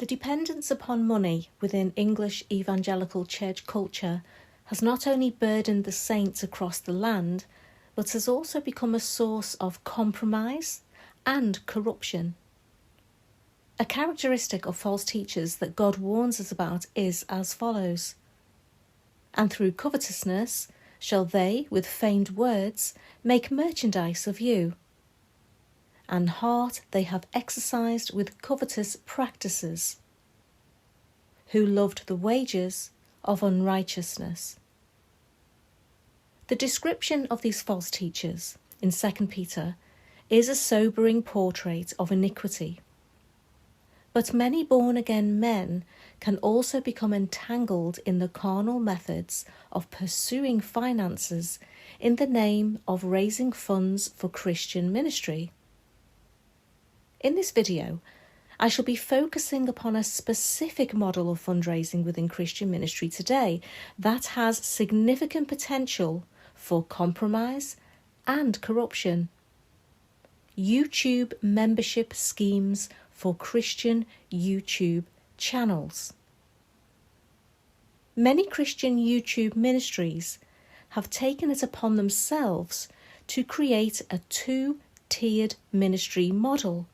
The dependence upon money within English evangelical church culture has not only burdened the saints across the land, but has also become a source of compromise and corruption. A characteristic of false teachers that God warns us about is as follows: "And through covetousness shall they with feigned words make merchandise of you. And heart they have exercised with covetous practices, who loved the wages of unrighteousness." The description of these false teachers in 2 Peter is a sobering portrait of iniquity. But many born-again men can also become entangled in the carnal methods of pursuing finances in the name of raising funds for Christian ministry. In this video, I shall be focusing upon a specific model of fundraising within Christian ministry today that has significant potential for compromise and corruption. YouTube membership schemes for Christian YouTube channels. Many Christian YouTube ministries have taken it upon themselves to create a two-tiered ministry model,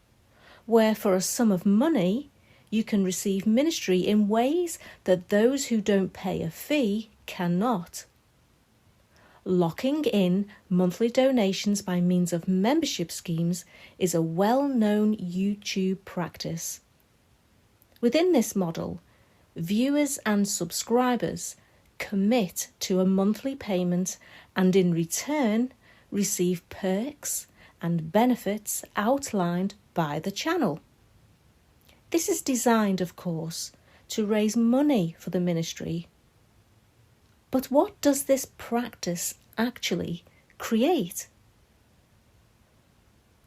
where for a sum of money you can receive ministry in ways that those who don't pay a fee cannot. Locking in monthly donations by means of membership schemes is a well-known YouTube practice. Within this model, viewers and subscribers commit to a monthly payment and in return receive perks and benefits outlined by the channel. This is designed, of course, to raise money for the ministry. But what does this practice actually create?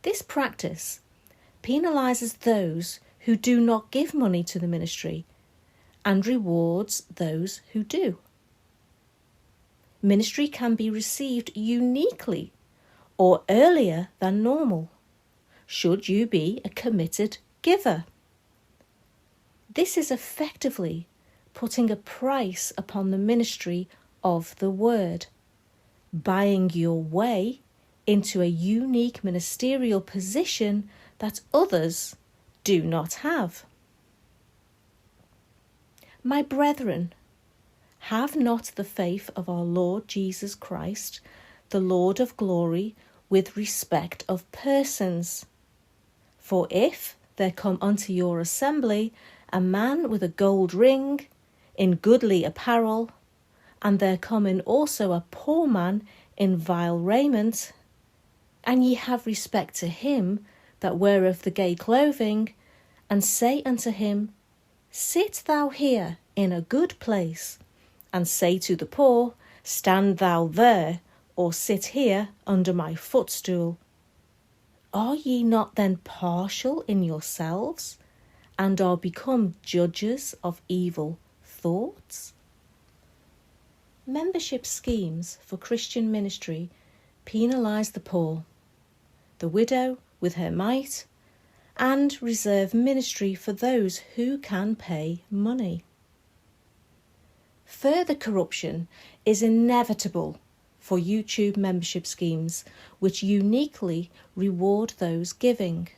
This practice penalises those who do not give money to the ministry and rewards those who do. Ministry can be received uniquely or earlier than normal, should you be a committed giver. This is effectively putting a price upon the ministry of the word, buying your way into a unique ministerial position that others do not have. My brethren, have not the faith of our Lord Jesus Christ, the Lord of glory, with respect of persons. For if there come unto your assembly a man with a gold ring, in goodly apparel, and there come in also a poor man in vile raiment, and ye have respect to him that weareth the gay clothing, and say unto him, Sit thou here in a good place, and say to the poor, Stand thou there, or sit here under my footstool. Are ye not then partial in yourselves, and are become judges of evil thoughts? Membership schemes for Christian ministry penalise the poor, the widow with her mite, and reserve ministry for those who can pay money. Further corruption is inevitable for YouTube membership schemes, which uniquely reward those giving.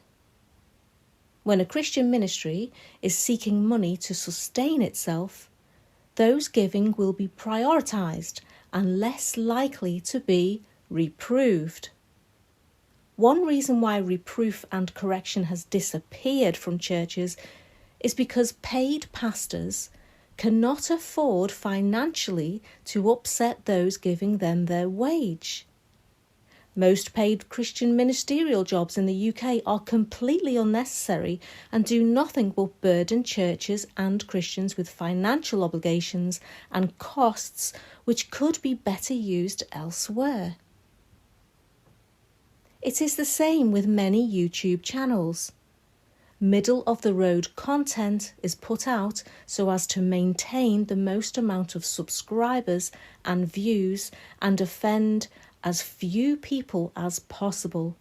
When a Christian ministry is seeking money to sustain itself, those giving will be prioritised and less likely to be reproved. One reason why reproof and correction has disappeared from churches is because paid pastors cannot afford financially to upset those giving them their wage. Most paid Christian ministerial jobs in the UK are completely unnecessary and do nothing but burden churches and Christians with financial obligations and costs which could be better used elsewhere. It is the same with many YouTube channels. Middle-of-the-road content is put out so as to maintain the most amount of subscribers and views and offend as few people as possible.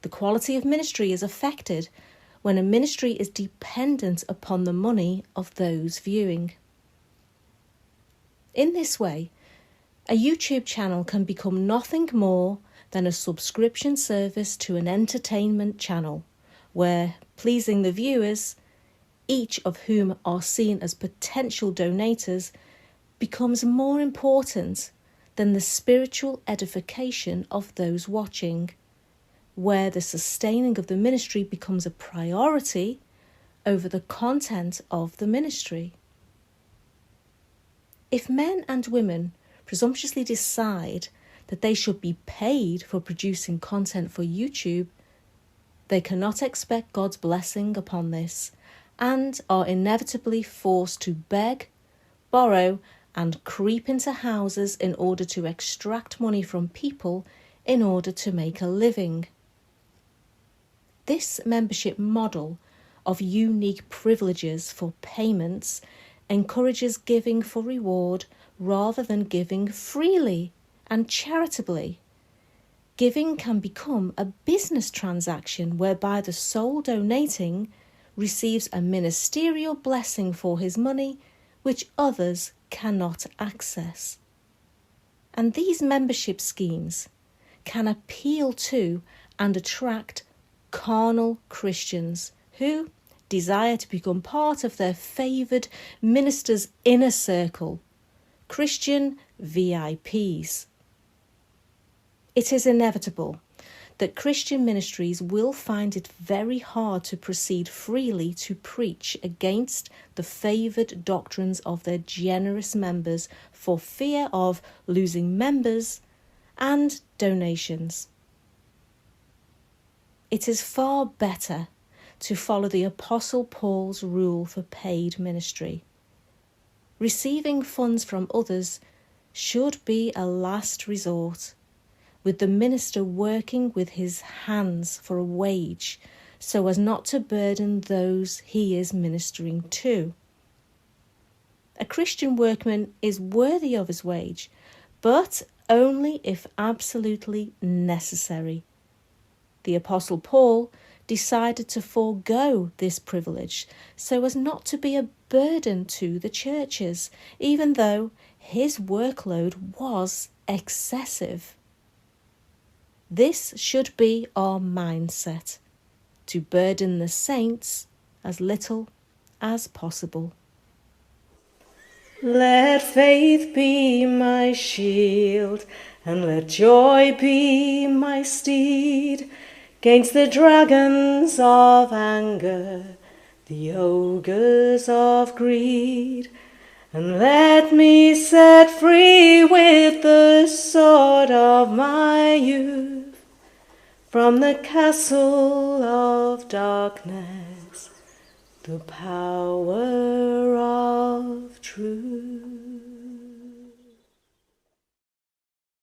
The quality of ministry is affected when a ministry is dependent upon the money of those viewing. In this way, a YouTube channel can become nothing more than a subscription service to an entertainment channel, where pleasing the viewers, each of whom are seen as potential donators, becomes more important than the spiritual edification of those watching, where the sustaining of the ministry becomes a priority over the content of the ministry. If men and women presumptuously decide that they should be paid for producing content for YouTube, they cannot expect God's blessing upon this and are inevitably forced to beg, borrow, and creep into houses in order to extract money from people in order to make a living. This membership model of unique privileges for payments encourages giving for reward rather than giving freely and charitably. Giving can become a business transaction whereby the soul donating receives a ministerial blessing for his money which others cannot access. And these membership schemes can appeal to and attract carnal Christians who desire to become part of their favoured minister's inner circle, Christian VIPs. It is inevitable that Christian ministries will find it very hard to proceed freely to preach against the favoured doctrines of their generous members for fear of losing members and donations. It is far better to follow the Apostle Paul's rule for paid ministry. Receiving funds from others should be a last resort, with the minister working with his hands for a wage so as not to burden those he is ministering to. A Christian workman is worthy of his wage, but only if absolutely necessary. The Apostle Paul decided to forego this privilege so as not to be a burden to the churches, even though his workload was excessive. This should be our mindset, to burden the saints as little as possible. Let faith be my shield, and let joy be my steed, 'gainst the dragons of anger, the ogres of greed. And let me set free with the sword of my youth from the castle of darkness, the power of truth.